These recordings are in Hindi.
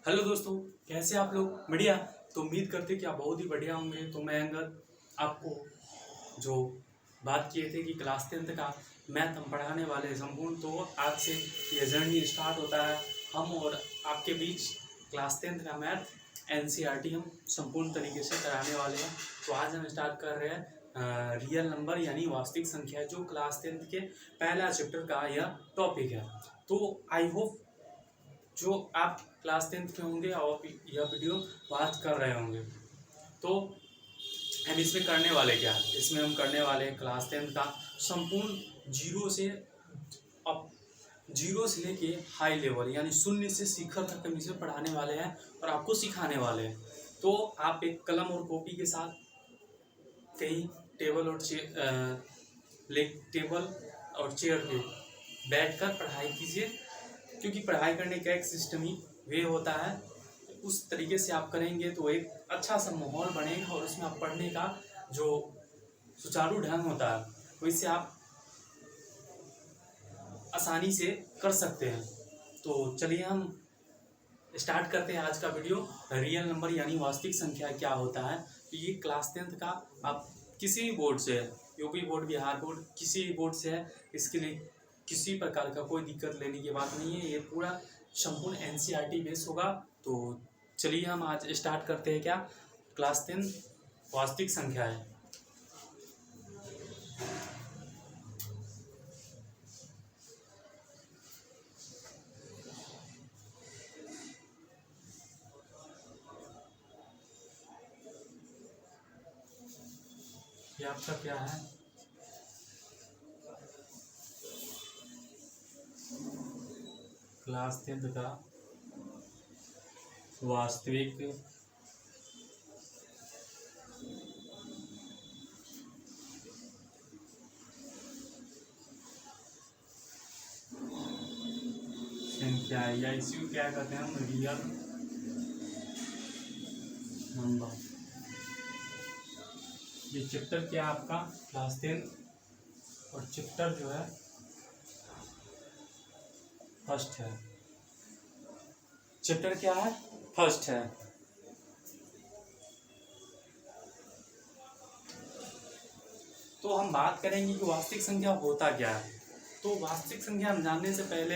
हेलो दोस्तों, कैसे आप लोग? बढ़िया। तो उम्मीद करते कि आप बहुत ही बढ़िया होंगे। तो मैं अंगद आपको जो बात किए थे कि क्लास 10th का मैथ हम पढ़ाने वाले हैं संपूर्ण। तो आज से ये जर्नी स्टार्ट होता है हम और आपके बीच। क्लास 10th का मैथ एनसीईआरटी हम संपूर्ण तरीके से कराने वाले हैं। तो आज हम स्टार्ट कर रहे हैं रियल नंबर यानी वास्तविक संख्या, जो क्लास 10th के पहला चैप्टर का यह टॉपिक है। तो आई होप जो आप क्लास 10th के होंगे और यह वीडियो वॉच कर रहे होंगे। तो हम इसमें करने वाले क्या है, इसमें हम करने वाले हैं क्लास 10th का संपूर्ण जीरो से लेके हाई लेवल यानी शून्य से शिखर तक हम इसे पढ़ाने वाले हैं और आपको सिखाने वाले हैं। तो आप एक कलम और कॉपी के साथ कहीं टेबल और चेयर पे बैठकर पढ़ाई कीजिए, क्योंकि पढ़ाई करने का एक सिस्टम ही वे होता है। उस तरीके से आप करेंगे तो एक अच्छा सा माहौल बनेगा और उसमें आप पढ़ने का जो सुचारू ढंग होता है वैसे आप आसानी से कर सकते हैं। तो चलिए हम स्टार्ट करते हैं आज का वीडियो। रियल नंबर यानी वास्तविक संख्या क्या होता है। तो ये क्लास 10th का आप किसी भी बोर्ड से है, यूपी बोर्ड, बिहार बोर्ड, किसी भी बोर्ड से है, इसके लिए किसी प्रकार का कोई दिक्कत लेने की बात नहीं है। ये पूरा संपूर्ण एनसीईआरटी बेस होगा। तो चलिए हम आज स्टार्ट करते हैं क्या क्लास 10 वास्तविक संख्या है। ये आपका क्या है, क्लास 10th का वास्तविक संख्या है, या इसी को क्या कहते हैं हम, रियल नंबर। ये चैप्टर क्या है आपका क्लास 10 और चैप्टर जो है फर्स्ट है। चैप्टर क्या है, फर्स्ट है। तो हम बात करेंगे कि वास्तविक संख्या होता क्या है। तो वास्तविक संख्या हम जानने से पहले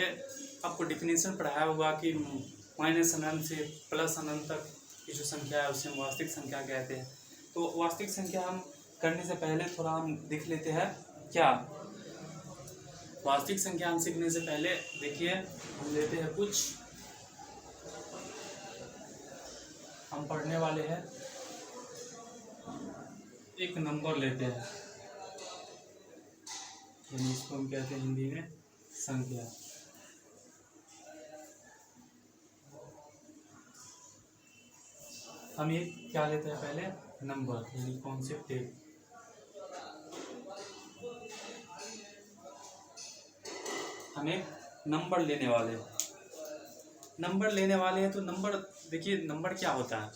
आपको डिफिनेशन पढ़ाया होगा कि माइनस अनंत से प्लस अनंत तक की जो संख्या है उसे हम वास्तविक संख्या कहते हैं। तो वास्तविक संख्या हम करने से पहले थोड़ा हम देख लेते हैं क्या वास्तविक संख्या हम सीखने से पहले देखिए हम लेते हैं कुछ, हम पढ़ने वाले हैं एक नंबर लेते हैं, यानी इसको हम कहते हैं हिंदी में संख्या। हम एक क्या लेते हैं पहले, नंबर यानी कॉन्सेप्ट एक। हम एक नंबर लेने वाले हैं। तो नंबर देखिए, नंबर क्या होता है।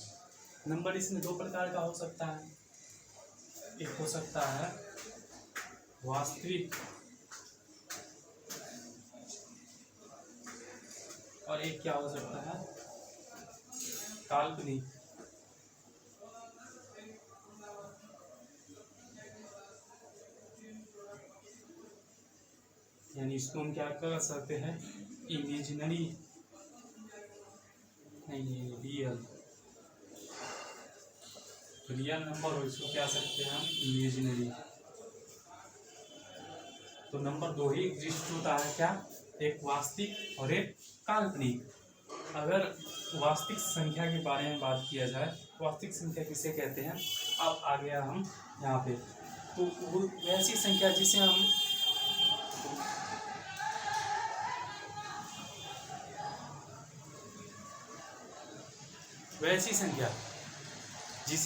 नंबर इसमें दो प्रकार का हो सकता है। एक हो सकता है वास्तविक और एक क्या हो सकता है, काल्पनिक। यानी इसको हम क्या कर सकते हैं, इमेजिनरी नहीं, रियल नंबर हो, इसको क्या सकते हैं हम, इमेजिनरी। तो नंबर दो ही एग्जिस्ट होता है, क्या, एक वास्तविक और एक काल्पनिक। अगर वास्तविक संख्या के बारे में बात किया जाए, वास्तविक संख्या किसे कहते हैं, अब आ गया हम यहाँ पे। तो वो वैसी संख्या जिसे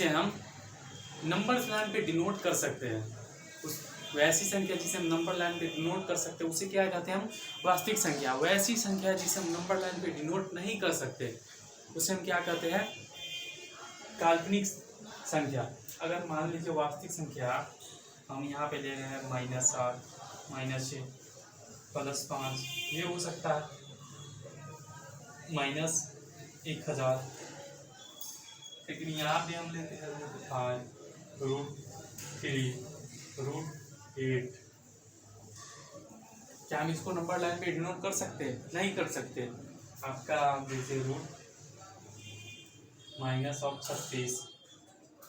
हम नंबर लाइन पे डिनोट कर सकते हैं, उस वैसी संख्या जिसे हम नंबर लाइन पे डिनोट कर सकते हैं उसे क्या कहते हैं हम, वास्तविक संख्या। वैसी संख्या जिसे हम नंबर लाइन पे डिनोट नहीं कर सकते उसे हम क्या कहते हैं, काल्पनिक संख्या। अगर मान लीजिए वास्तविक संख्या हम यहाँ पे ले रहे हैं -8, -6, +5, ये हो सकता है 1000, लेकिन यहाँ पे हम लेते हैं √3 √8। क्या हम इसको नंबर लाइन पे डिनोट कर सकते हैं? नहीं कर सकते। आपका जैसे √-36,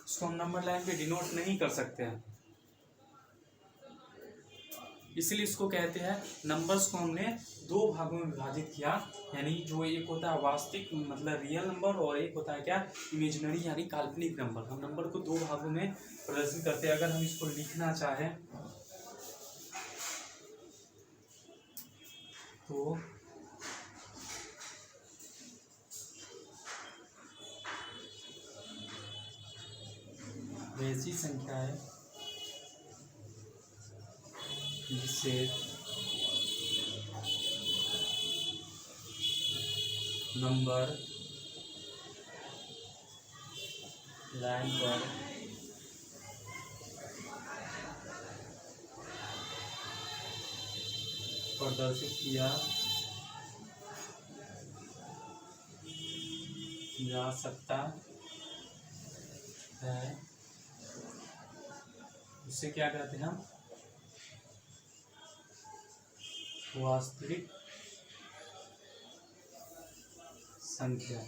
इसको हम नंबर लाइन पे डिनोट नहीं कर सकते हैं, इसलिए इसको कहते हैं नंबर्स को हमने दो भागों में विभाजित किया। यानी जो एक होता है वास्तविक मतलब रियल नंबर, और एक होता है क्या, इमेजिनरी यानी काल्पनिक नंबर। हम नंबर को दो भागों में प्रदर्शित करते हैं। अगर हम इसको लिखना चाहें तो ऐसी संख्या है जिसे नंबर लाइन पर प्रदर्शित किया जा सकता है, उसे क्या कहते हैं हम? वास्तविक संख्या।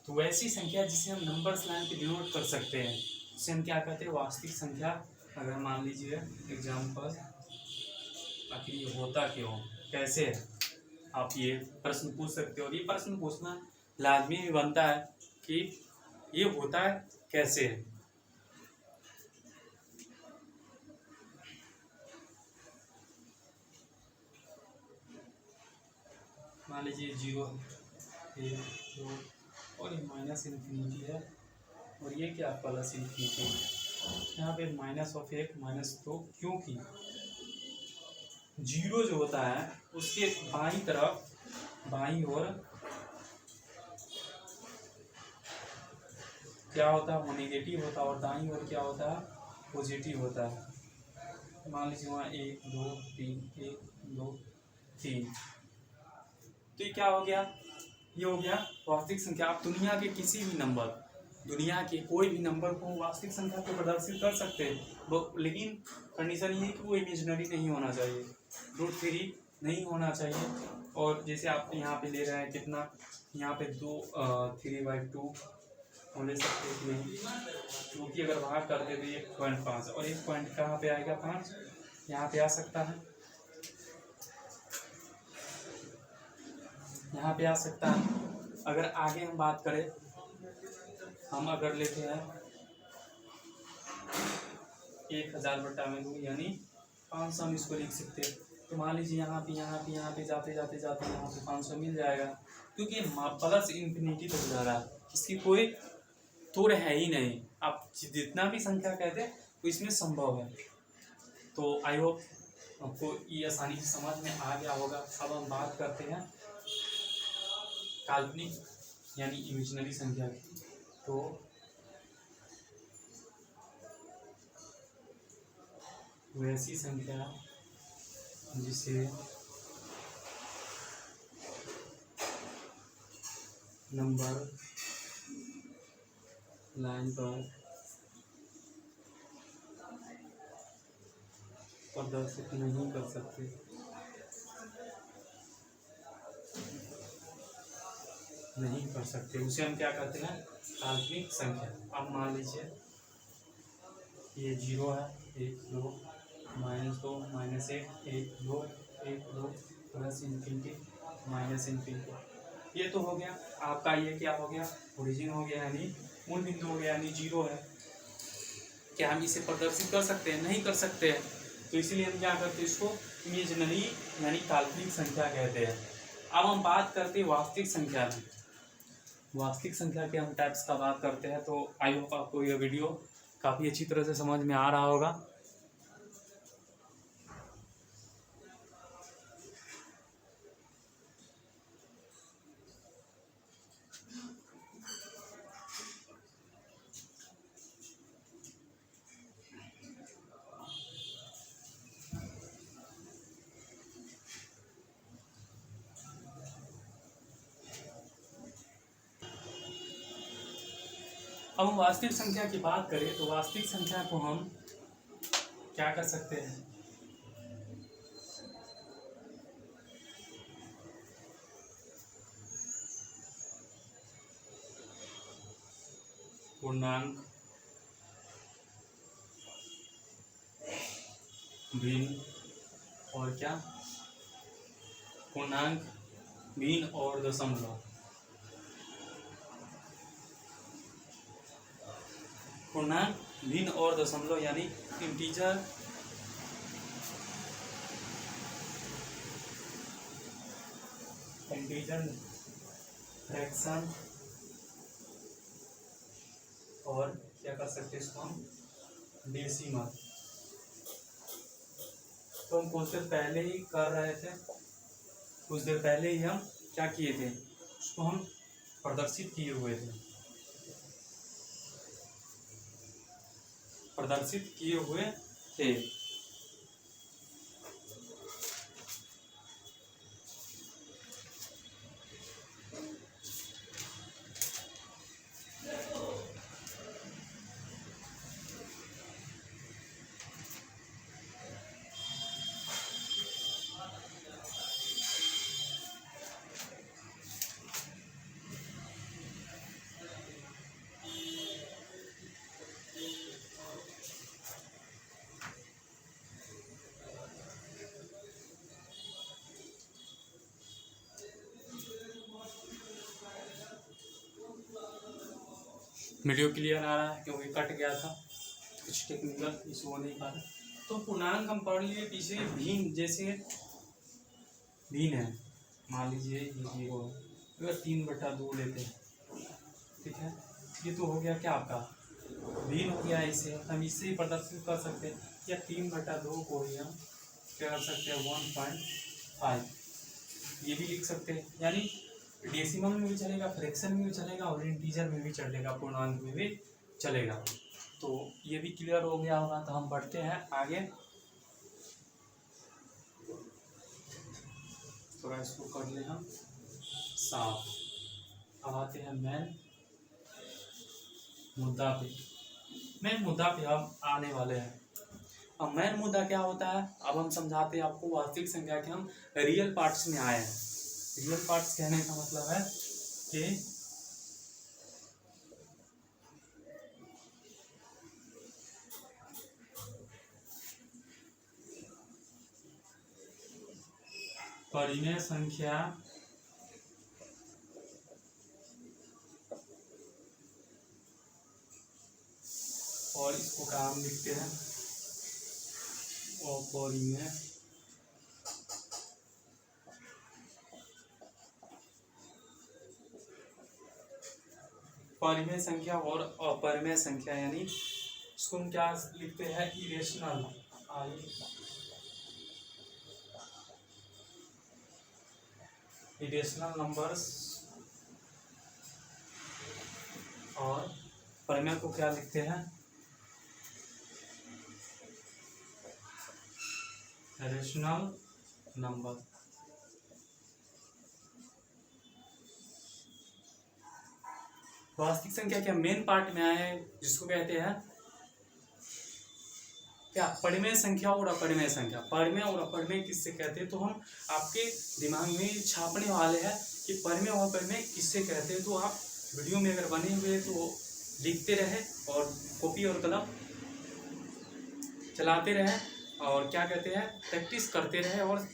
तो ऐसी संख्या जिसे हम नंबर्स लाइन पे डिनोट कर सकते हैं उसे हम क्या कहते हैं? वास्तविक संख्या। अगर मान लीजिए एग्जाम्पल, आखिर ये होता क्यों, कैसे है, आप ये प्रश्न पूछ सकते हो। और ये प्रश्न पूछना लाजमी भी बनता है कि ये होता है कैसे है। मान लीजिए 0, 1, 2 और ये -∞ है, और ये क्या +∞। यहाँ पे -(1) क्योंकि 0 जो होता है उसके बाईं तरफ, बाईं ओर क्या होता है? वो नेगेटिव होता है, और दाईं ओर क्या होता है? पॉजिटिव होता है। मान लीजिए वहाँ 1, 2, 3, 1, 2, 3। तो ये क्या हो गया? ये हो गया वास्तविक संख्या। आप दुनिया के किसी भी नंबर, दुनिया के कोई भी नंबर को वास्तविक संख्या को प्रदर्शित कर सकते हैं, लेकिन कंडीशन ये है कि वो इमेजिनरी नहीं होना चाहिए, √3 नहीं होना चाहिए। और जैसे आप यहाँ पे ले रहे हैं कितना, यहाँ पे 3/2 हम ले सकते हैं कि नहीं, क्योंकि अगर भाग करते तो 1.5, और 1 पॉइंट कहाँ पे आएगा? 5 यहाँ पे आ सकता है, यहाँ पे आ सकता है। अगर आगे हम बात करें, हम अगर लेते हैं 1000/2 यानी 500, हम इसको लिख सकते हैं। तो मान लीजिए यहाँ पे जाते यहाँ पे 500 मिल जाएगा, क्योंकि +∞ तक जा रहा है, इसकी कोई तोड़ है ही नहीं। आप जितना भी संख्या कहते हैं वो इसमें संभव है। तो आई होप आपको ये आसानी से समझ में आ गया होगा। अब हम बात करते हैं काल्पनिक यानी इमेजिनरी संख्या की। तो वैसी संख्या जिसे नंबर लाइन पर प्रदर्शित नहीं कर सकते, उसे हम क्या कहते हैं? काल्पनिक संख्या। अब मान लीजिए ये 0 है, 1, 2, -2, -1, 1, 2, 1, 2, +∞, ये तो हो गया आपका। ये क्या हो गया? ओरिजिन हो गया, यानी मूल बिंदु हो गया, यानी 0 है। क्या हम इसे प्रदर्शित कर सकते हैं? नहीं कर सकते हैं। तो इसलिए हम क्या करते हैं? इसको इमेजिनरी यानी काल्पनिक संख्या कहते हैं। अब हम बात करते हैं वास्तविक संख्या में। वास्तविक संख्या के हम टाइप्स का बात करते हैं। तो आई होप आपको यह वीडियो काफ़ी अच्छी तरह से समझ में आ रहा होगा। अब हम वास्तविक संख्या की बात करें तो वास्तविक संख्या को हम क्या कर सकते हैं, पूर्णांक, भिन्न और क्या, पूर्णांक, भिन्न और दशमलव। पूर्णांक, भिन्न और दशमलव यानी इंटीजर, फ्रैक्शन और क्या कर सकते हैं इसको हम, डेसिमल। तो हम कुछ देर पहले ही कर रहे थे, कुछ देर पहले ही हम क्या किए थे, उसको हम प्रदर्शित किए हुए थे, प्रदर्शित किए हुए थे। वीडियो क्लियर आ रहा है क्योंकि कट गया था, कुछ टेक्निकल इशू होने के कारण। तो पूर्णांक हम पढ़ लिए पीछे, भिन्न जैसे भिन्न है, मान लीजिए ये 0 है, अगर 3/2 लेते हैं, ठीक है, ये तो हो गया क्या आपका भिन्न हो गया। इसे हम इससे ही प्रदर्शित कर सकते हैं, या 3/2 को ही हम क्या कर सकते हैं 1.5, ये भी लिख सकते हैं। यानी डेसिमल में भी चलेगा, फ्रैक्शन में भी चलेगा और इंटीजर में भी चलेगा, पूर्णांक में भी चलेगा। तो ये भी क्लियर हो गया होगा। तो हम बढ़ते हैं आगे, थोड़ा इसको कर ले हम साफ। अब आते हैं मेन मुद्दा पे। मेन मुद्दा पे हम आने वाले हैं। अब मेन मुद्दा क्या होता है, अब हम समझाते हैं आपको वास्तविक संख्या के हम रियल पार्ट्स में आए हैं। रियल पार्ट्स कहने का मतलब है कि परिमेय संख्या और इसको क्या हम लिखते हैं अपरिमेय, परिमेय संख्या और अपरिमेय संख्या, यानी इसको हम क्या लिखते हैं इरेशनल, इरेशनल नंबर्स, और परिमेय को क्या लिखते हैं रेशनल नंबर। वास्तविक संख्या के मेन पार्ट में आए हैं, जिसको कहते हैं क्या परिमेय संख्या और अपरिमेय संख्या। परिमेय और अपरिमेय किससे कहते हैं, तो हम आपके दिमाग में छापने वाले हैं कि परिमेय और अपरिमेय किससे कहते हैं। तो आप वीडियो में अगर बने हुए तो लिखते रहे और कॉपी और कलम चलाते रहे और क्या कहते हैं प्रैक्टिस करते रहे और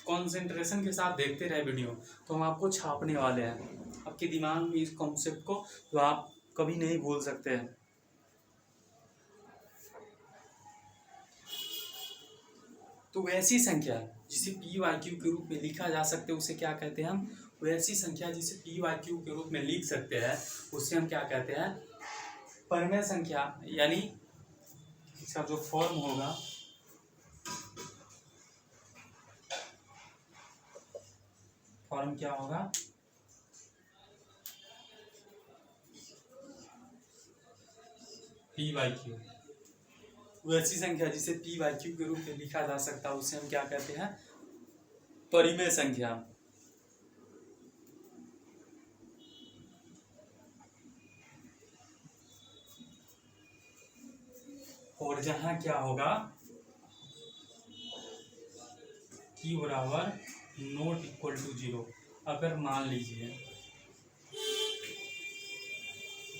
कंसंट्रेशन के साथ देखते रहे वीडियो। तो हम आपको छापने वाले हैं आपके दिमाग में इस कॉन्सेप्ट को, तो आप कभी नहीं भूल सकते हैं। तो वैसी संख्या जिसे PYQ के रूप में लिखा जा सकते है उसे क्या कहते हैं हम, वैसी संख्या जिसे PYQ के रूप में लिख सकते हैं उसे हम क्या कहते हैं परिमेय संख्या। यानी इसका जो फॉर्म होगा फॉर्म क्या होगा PYQ। वैसी संख्या जिसे PYQ के रूप में लिखा जा सकता है उसे हम क्या कहते हैं परिमेय संख्या। और जहाँ क्या होगा p बराबर नॉट इक्वल टू 0। अगर मान लीजिए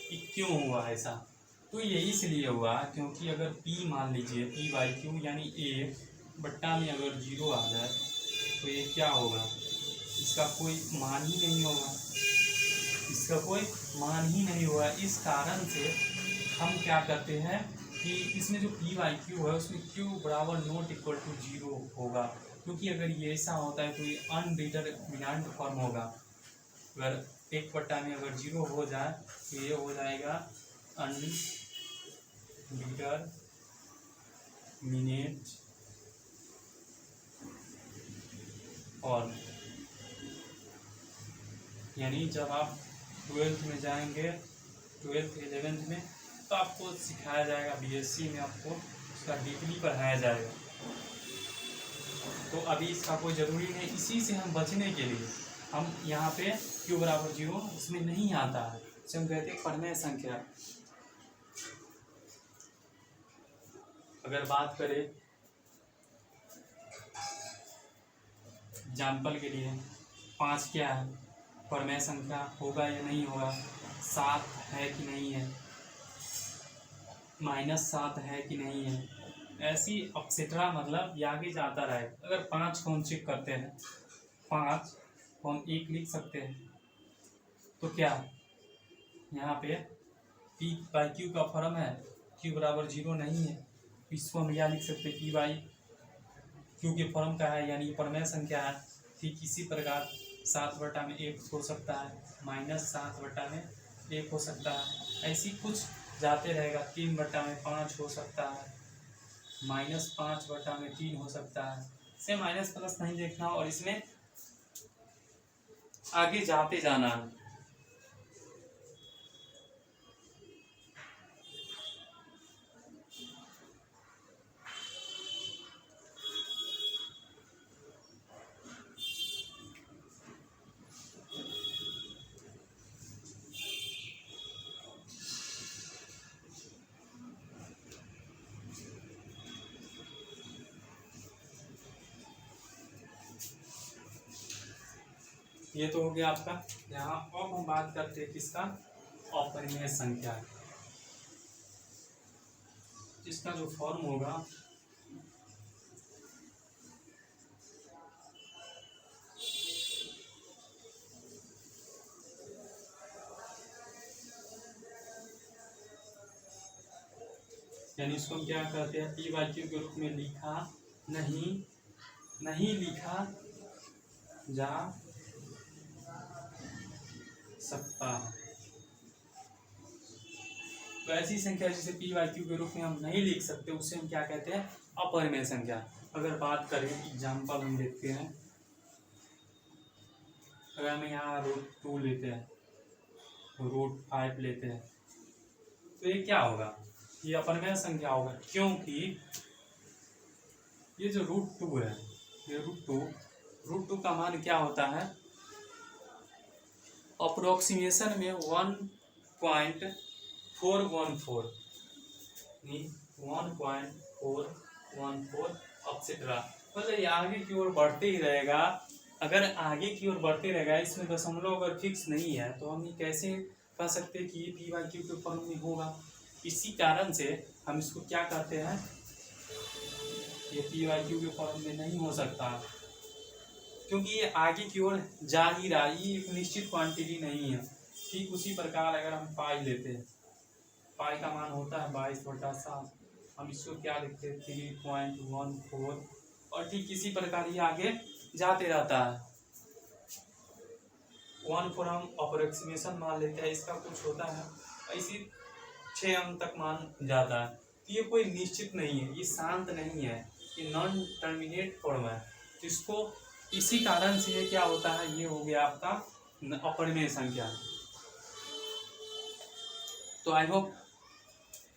कि क्यों हुआ ऐसा, तो ये इसलिए हुआ क्योंकि अगर p मान लीजिए p बाई क्यू यानी a बट्टा में अगर 0 आ जाए तो ये क्या होगा, इसका कोई मान ही नहीं होगा, इसका कोई मान ही नहीं होगा। इस कारण से हम क्या करते हैं कि इसमें जो p बाई क्यू है उसमें q बराबर नॉट इक्वल टू 0 होगा, क्योंकि अगर ये ऐसा होता है तो ये अनडिटरमिनेंट फॉर्म होगा। अगर 1 बट्टा में अगर 0 हो जाए तो ये हो जाएगा अनडिटरमिनेट फॉर्म। यानी जब आप 12th में जाएंगे, 12th 11th में, तो आपको सिखाया जाएगा, बीएससी में आपको उसका डीपली पढ़ाया जाएगा। तो अभी इसका कोई ज़रूरी नहीं, इसी से हम बचने के लिए हम यहाँ पे q बराबर 0 इसमें नहीं आता है, इसे हम कहते हैं परिमेय संख्या। अगर बात करें एग्जाम्पल के लिए, 5 क्या है, परिमेय संख्या होगा या नहीं होगा, 7 है कि नहीं है, -7 है कि नहीं है, ऐसी एक्सेट्रा, मतलब ये आगे जाता रहे। अगर 5 को हम चेक करते हैं, 5 को हम 1 लिख सकते हैं, तो क्या यहाँ पे p बाई क्यू का फॉर्म है, q बराबर 0 नहीं है, इसको हम क्या लिख सकते हैं, p बाई क्यू के फॉर्म का है, यानी परिमेय संख्या है। ठीक इसी प्रकार 7 बटा में 1 हो सकता है, -7 बटा में 1 हो सकता है, ऐसी कुछ जाते रहेगा। 3 बटा में 5 हो सकता है, -5 बटा में 3 हो सकता है। इसे माइनस प्लस नहीं देखना और इसमें आगे जाते जाना है। ये तो हो गया आपका। यहाँ अब हम बात करते हैं किसका, अपरिमेय संख्या, जिसका जो फॉर्म होगा यानी इसको हम क्या कहते हैं, p बाई क्यू के रूप में लिखा नहीं लिखा जा सकता है। तो ऐसी संख्या जिसे p बाई क्यू के रूप में हम नहीं लिख सकते उसे हम क्या कहते हैं, अपरिमेय संख्या। अगर बात करें एग्जाम्पल हम देखते हैं, अगर हम यहाँ √2 लेते हैं, √5 लेते हैं, तो ये क्या होगा, ये अपरिमेय संख्या होगा, क्योंकि ये जो √2 है, ये √2 का मान क्या होता है, अप्रोक्सीमेशन में 1.414 एक्सेट्रा, मतलब ये आगे की ओर बढ़ते ही रहेगा। अगर आगे की ओर बढ़ते रहेगा, इसमें दशमलव अगर फिक्स नहीं है तो हम ये कैसे कह सकते हैं कि ये p बाई क्यू के फॉर्म में होगा। इसी कारण से हम इसको क्या कहते हैं, ये p बाई क्यू के फॉर्म में नहीं हो सकता, क्योंकि ये आगे की ओर जा ही रहा है, ये एक निश्चित क्वांटिटी नहीं है। ठीक उसी प्रकार अगर हम पाई लेते हैं, पाई का मान होता है 22/7, हम इसको क्या लिखते हैं 3.14, और ठीक इसी प्रकार ये आगे जाते रहता है। 14 हम अप्रोक्सीमेशन मान लेते हैं, इसका कुछ होता है ऐसी 6 अंक तक मान जाता है। तो ये कोई निश्चित नहीं है, ये शांत नहीं है, ये नॉन टर्मिनेट फॉर्म है। तो इसको इसी कारण से क्या होता है, ये हो गया आपका अपरिमेय संख्या। तो आई होप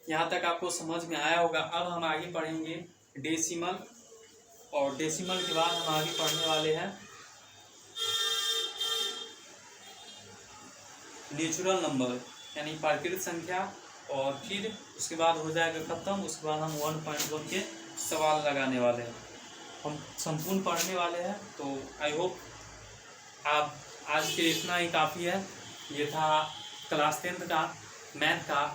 यहाँ तक आपको समझ में आया होगा। अब हम आगे पढ़ेंगे डेसिमल, और डेसिमल के बाद हम आगे पढ़ने वाले हैं नेचुरल नंबर, यानी प्राकृत संख्या और फिर उसके बाद हो जाएगा ख़त्म। उसके बाद हम 1.1 के सवाल लगाने वाले हैं, हम संपूर्ण पढ़ने वाले हैं। तो आई होप आप आज के इतना ही काफ़ी है। ये था क्लास 10th का मैथ का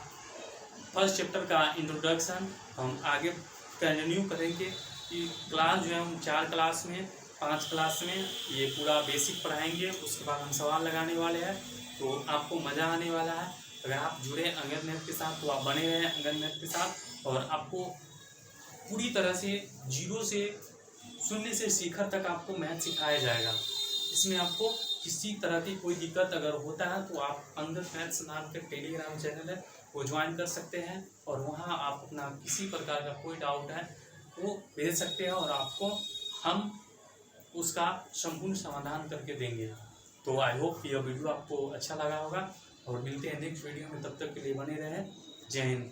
फर्स्ट चैप्टर का इंट्रोडक्शन। हम आगे कंटिन्यू करेंगे कि क्लास जो है हम 4 क्लास में 5 क्लास में ये पूरा बेसिक पढ़ाएंगे। उसके बाद हम सवाल लगाने वाले हैं, तो आपको मज़ा आने वाला है। अगर आप जुड़े अंगद मैथ के साथ तो आप बने रहें अंगद मैथ के साथ, और आपको पूरी तरह से जीरो से शून्य से शिखर तक आपको मैथ सिखाया जाएगा। इसमें आपको किसी तरह की कोई दिक्कत अगर होता है तो आप अंगद मैथ्स नाम के टेलीग्राम चैनल है वो ज्वाइन कर सकते हैं, और वहाँ आप अपना किसी प्रकार का कोई डाउट है वो भेज सकते हैं और आपको हम उसका संपूर्ण समाधान करके देंगे। तो आई होप यह वीडियो आपको अच्छा लगा होगा, और मिलते हैं नेक्स्ट वीडियो में। तब तक के लिए बने रहें। जय हिंद।